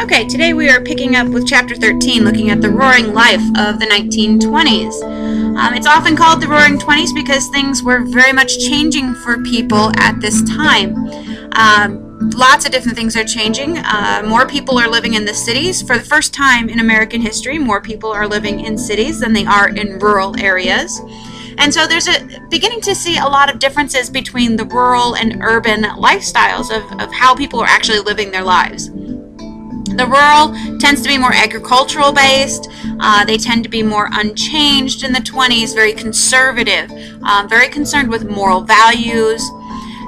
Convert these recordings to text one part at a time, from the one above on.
Okay, today we are picking up with Chapter 13, looking at the roaring life of the 1920s. It's often called the Roaring Twenties because things were very much changing for people at this time. Lots of different things are changing. More people are living in the cities. For the first time in American history, more people are living in cities than they are in rural areas. And so there's beginning to see a lot of differences between the rural and urban lifestyles of how people are actually living their lives. The rural tends to be more agricultural based. They tend to be more unchanged in the 20s, very conservative, very concerned with moral values.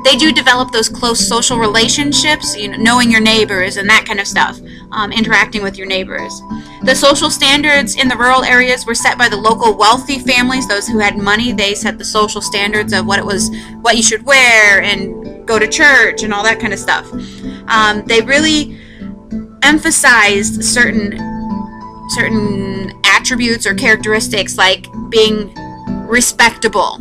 They do develop those close social relationships, knowing your neighbors and that kind of stuff, interacting with your neighbors. The social standards in the rural areas were set by the local wealthy families. Those who had money, they set the social standards of what you should wear and go to church and all that kind of stuff. They really emphasized certain attributes or characteristics like being respectable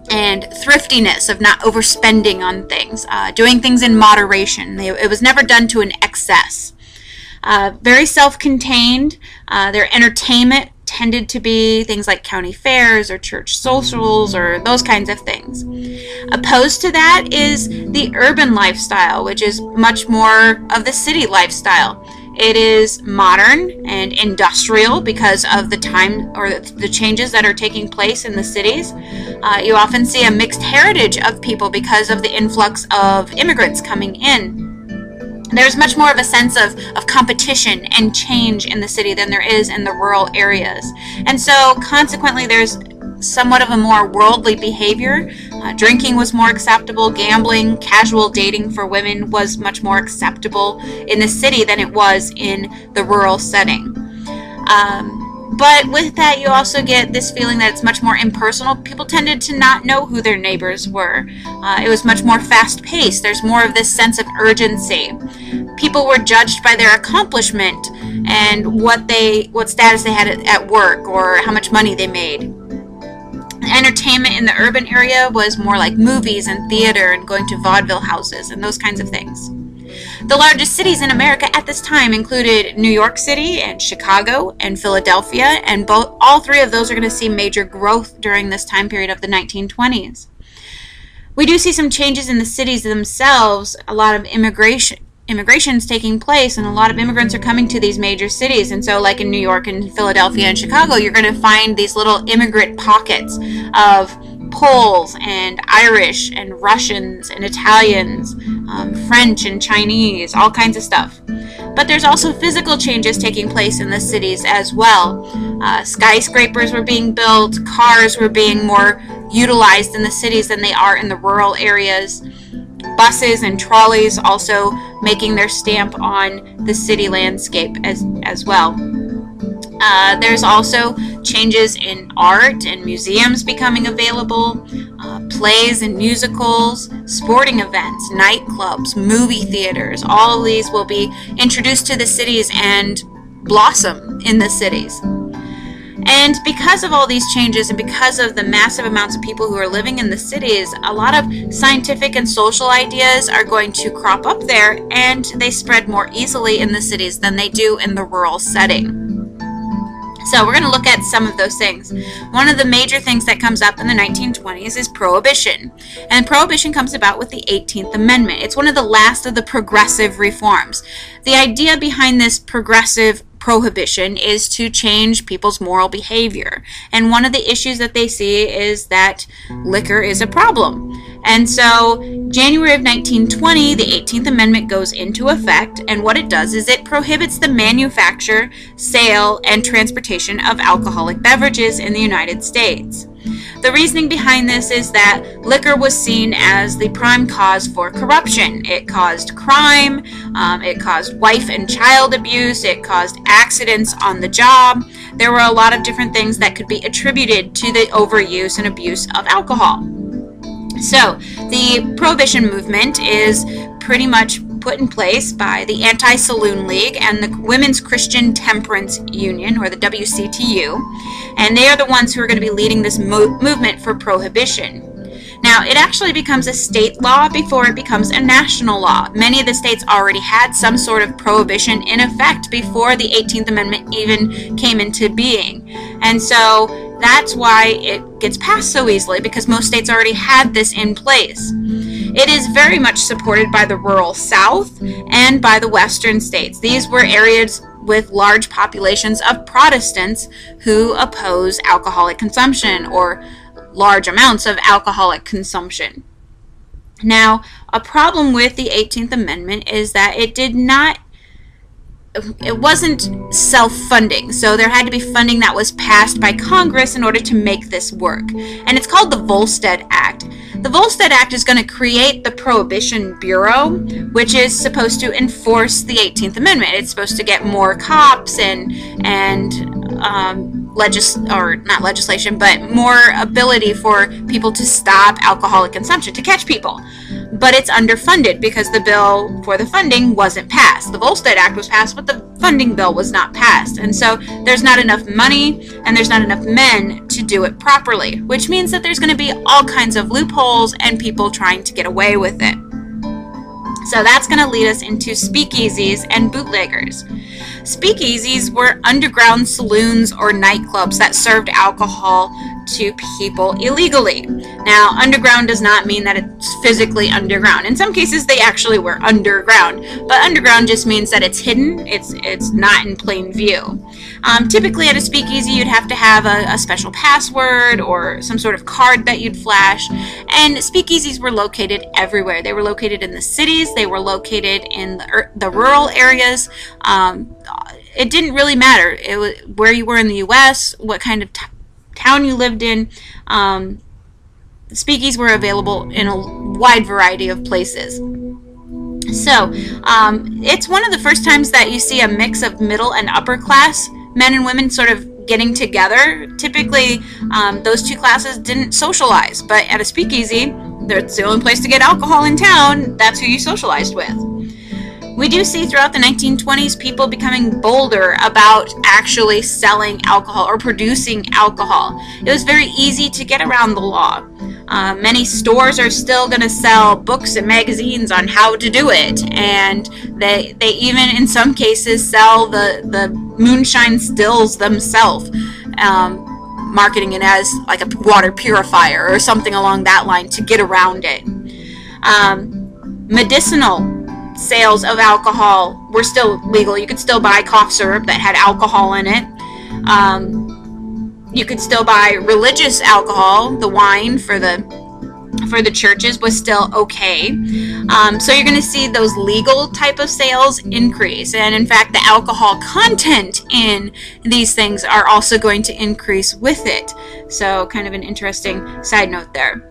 and thriftiness, of not overspending on things, doing things in moderation. It was never done to an excess. Very self-contained. Their entertainment tended to be things like county fairs or church socials or those kinds of things. Opposed to that is the urban lifestyle, which is much more of the city lifestyle. It is modern and industrial because of the time or the changes that are taking place in the cities. You often see a mixed heritage of people because of the influx of immigrants coming in. There's much more of a sense of competition and change in the city than there is in the rural areas. And so consequently there's somewhat of a more worldly behavior. Drinking was more acceptable. Gambling, casual dating for women was much more acceptable in the city than it was in the rural setting. But with that, you also get this feeling that it's much more impersonal. People tended to not know who their neighbors were. It was much more fast-paced. There's more of this sense of urgency. People were judged by their accomplishment and what status they had at work or how much money they made. Entertainment in the urban area was more like movies and theater and going to vaudeville houses and those kinds of things. The largest cities in America at this time included New York City and Chicago and Philadelphia, and all three of those are going to see major growth during this time period of the 1920s. We do see some changes in the cities themselves. A lot of immigration's taking place, and a lot of immigrants are coming to these major cities. And so like in New York and Philadelphia and Chicago, you're going to find these little immigrant pockets of Poles and Irish and Russians and Italians, French and Chinese, all kinds of stuff. But there's also physical changes taking place in the cities as well. Skyscrapers were being built, cars were being more utilized in the cities than they are in the rural areas. Buses and trolleys also making their stamp on the city landscape as well. There's also changes in art and museums becoming available, plays and musicals, sporting events, nightclubs, movie theaters. All of these will be introduced to the cities and blossom in the cities. And because of all these changes and because of the massive amounts of people who are living in the cities, a lot of scientific and social ideas are going to crop up there, and they spread more easily in the cities than they do in the rural setting. So we're going to look at some of those things. One of the major things that comes up in the 1920s is Prohibition. And Prohibition comes about with the 18th Amendment. It's one of the last of the progressive reforms. The idea behind this progressive prohibition is to change people's moral behavior. And one of the issues that they see is that liquor is a problem. And so January of 1920, the 18th Amendment goes into effect, and what it does is it prohibits the manufacture, sale, and transportation of alcoholic beverages in the United States. The reasoning behind this is that liquor was seen as the prime cause for corruption. It caused crime, it caused wife and child abuse, it caused accidents on the job. There were a lot of different things that could be attributed to the overuse and abuse of alcohol. So the Prohibition movement is pretty much put in place by the Anti-Saloon League and the Women's Christian Temperance Union, or the WCTU, and they are the ones who are going to be leading this movement for prohibition. Now, it actually becomes a state law before it becomes a national law. Many of the states already had some sort of prohibition in effect before the 18th Amendment even came into being. And so that's why it gets passed so easily, because most states already had this in place. It is very much supported by the rural South and by the Western states. These were areas with large populations of Protestants who oppose alcoholic consumption or large amounts of alcoholic consumption. Now, a problem with the 18th Amendment is that it wasn't self-funding, so there had to be funding that was passed by Congress in order to make this work. And it's called the Volstead Act. The Volstead Act is going to create the Prohibition Bureau, which is supposed to enforce the 18th Amendment. It's supposed to get more cops and not legislation, but more ability for people to stop alcoholic consumption, to catch people. But it's underfunded because the bill for the funding wasn't passed. The Volstead Act was passed, but the funding bill was not passed. And so there's not enough money and there's not enough men to do it properly, which means that there's going to be all kinds of loopholes and people trying to get away with it. So that's going to lead us into speakeasies and bootleggers. Speakeasies were underground saloons or nightclubs that served alcohol to people illegally. Now, underground does not mean that it's physically underground. In some cases, they actually were underground, but underground just means that it's hidden. It's not in plain view. Typically, at a speakeasy, you'd have to have a special password or some sort of card that you'd flash. And speakeasies were located everywhere. They were located in the cities. They were located in the rural areas. It didn't really matter. It was where you were in the U.S., what kind of town you lived in. Speakeasies were available in a wide variety of places. So it's one of the first times that you see a mix of middle and upper class men and women sort of getting together. Typically, those two classes didn't socialize, but at a speakeasy, it's the only place to get alcohol in town. That's who you socialized with. We do see throughout the 1920s people becoming bolder about actually selling alcohol or producing alcohol. It was very easy to get around the law. Many stores are still going to sell books and magazines on how to do it, and they even in some cases sell the moonshine stills themselves, marketing it as like a water purifier or something along that line to get around it. Medicinal sales of alcohol were still legal. You could still buy cough syrup that had alcohol in it. You could still buy religious alcohol. The wine for the churches was still okay. So you're going to see those legal type of sales increase. And in fact, the alcohol content in these things are also going to increase with it. So kind of an interesting side note there.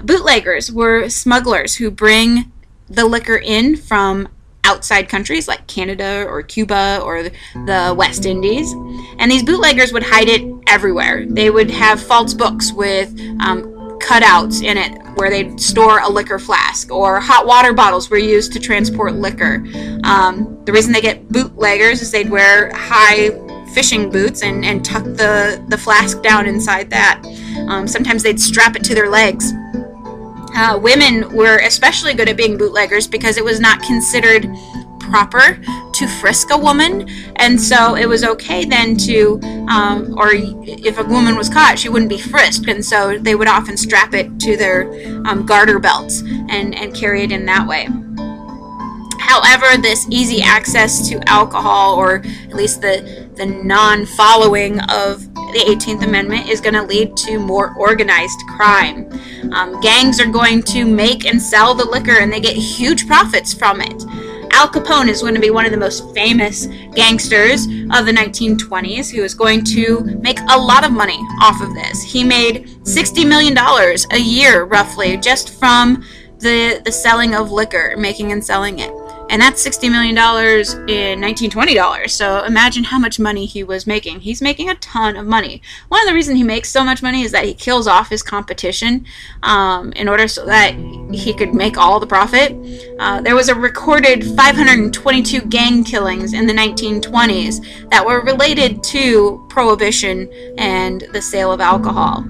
Bootleggers were smugglers who bring the liquor in from outside countries like Canada or Cuba or the West Indies, and these bootleggers would hide it everywhere. They would have false books with cutouts in it where they'd store a liquor flask, or hot water bottles were used to transport liquor. The reason they get bootleggers is they'd wear high fishing boots and tuck the flask down inside that. Sometimes they'd strap it to their legs. Women were especially good at being bootleggers because it was not considered proper to frisk a woman, and so it was okay then to, or if a woman was caught, she wouldn't be frisked, and so they would often strap it to their garter belts and carry it in that way. However, this easy access to alcohol, or at least the non-following of the 18th Amendment, is going to lead to more organized crime. Gangs are going to make and sell the liquor, and they get huge profits from it. Al Capone is going to be one of the most famous gangsters of the 1920s, who is going to make a lot of money off of this. He made $60 million a year, roughly, just from the selling of liquor, making and selling it. And that's $60 million in 1920 dollars. So imagine how much money he was making. He's making a ton of money. One of the reasons he makes so much money is that he kills off his competition in order so that he could make all the profit. There was a recorded 522 gang killings in the 1920s that were related to Prohibition and the sale of alcohol.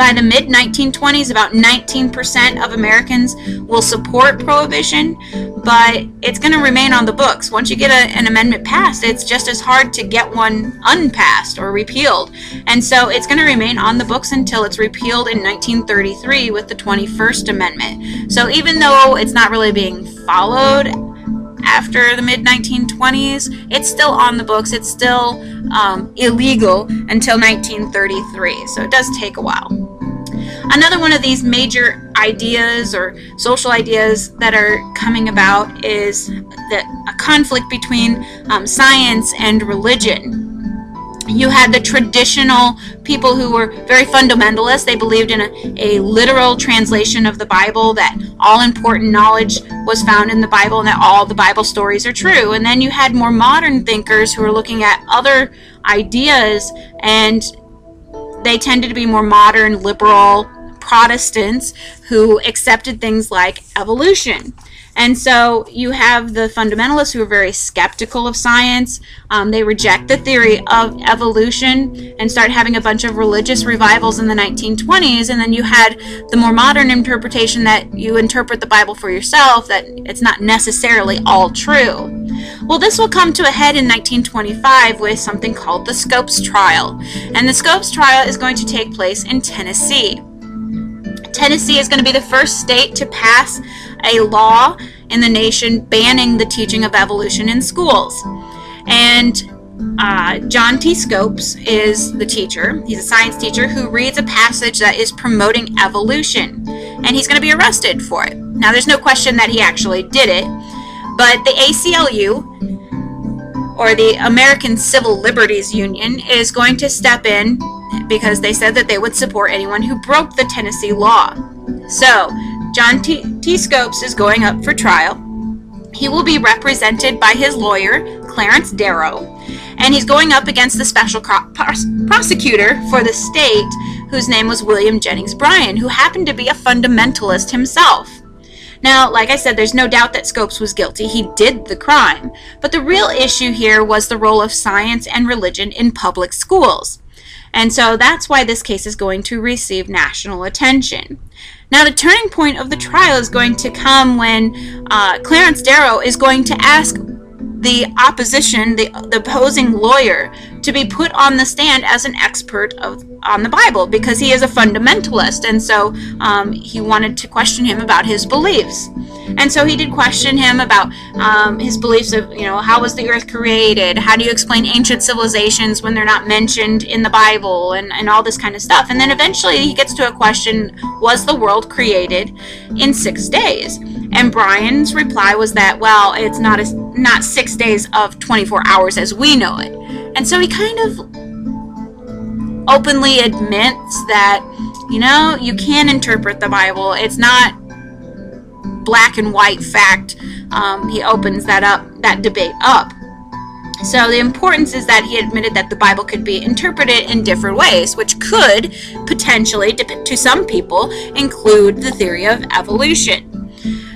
By the mid-1920s, about 19% of Americans will support prohibition, but it's going to remain on the books. Once you get an amendment passed, it's just as hard to get one unpassed or repealed. And so it's going to remain on the books until it's repealed in 1933 with the 21st Amendment. So even though it's not really being followed after the mid-1920s, it's still on the books. It's still illegal until 1933. So it does take a while. Another one of these major ideas or social ideas that are coming about is a conflict between science and religion. You had the traditional people who were very fundamentalist. They believed in a literal translation of the Bible, that all important knowledge was found in the Bible and that all the Bible stories are true. And then you had more modern thinkers who were looking at other ideas, and they tended to be more modern, liberal Protestants who accepted things like evolution. And so you have the fundamentalists who are very skeptical of science. They reject the theory of evolution and start having a bunch of religious revivals in the 1920s. And then you had the more modern interpretation that you interpret the Bible for yourself, that it's not necessarily all true. Well, this will come to a head in 1925 with something called the Scopes Trial. And the Scopes Trial is going to take place in Tennessee. Tennessee is going to be the first state to pass a law in the nation banning the teaching of evolution in schools. And John T. Scopes is the teacher. He's a science teacher who reads a passage that is promoting evolution. And he's going to be arrested for it. Now, there's no question that he actually did it. But the ACLU, or the American Civil Liberties Union, is going to step in because they said that they would support anyone who broke the Tennessee law. So, John T. Scopes is going up for trial. He will be represented by his lawyer, Clarence Darrow, and he's going up against the special prosecutor for the state, whose name was William Jennings Bryan, who happened to be a fundamentalist himself. Now, like I said, there's no doubt that Scopes was guilty. He did the crime. But the real issue here was the role of science and religion in public schools. And so that's why this case is going to receive national attention. Now, the turning point of the trial is going to come when Clarence Darrow is going to ask the opposition, the opposing lawyer, to be put on the stand as an expert on the Bible, because he is a fundamentalist, and so he wanted to question him about his beliefs. And so he did question him about his beliefs of, how was the earth created? How do you explain ancient civilizations when they're not mentioned in the Bible, and all this kind of stuff. And then eventually he gets to a question, was the world created in 6 days? And Bryan's reply was that, well, it's not 6 days of 24 hours as we know it. And so he kind of openly admits that, you can interpret the Bible. It's not black and white fact. He opens that debate up. So the importance is that he admitted that the Bible could be interpreted in different ways, which could potentially, to some people, include the theory of evolution.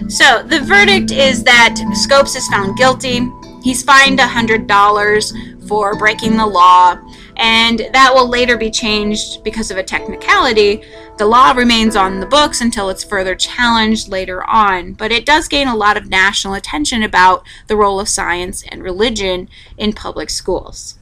So the verdict is that Scopes is found guilty. He's fined $100 for breaking the law, and that will later be changed because of a technicality. The law remains on the books until it's further challenged later on, but it does gain a lot of national attention about the role of science and religion in public schools.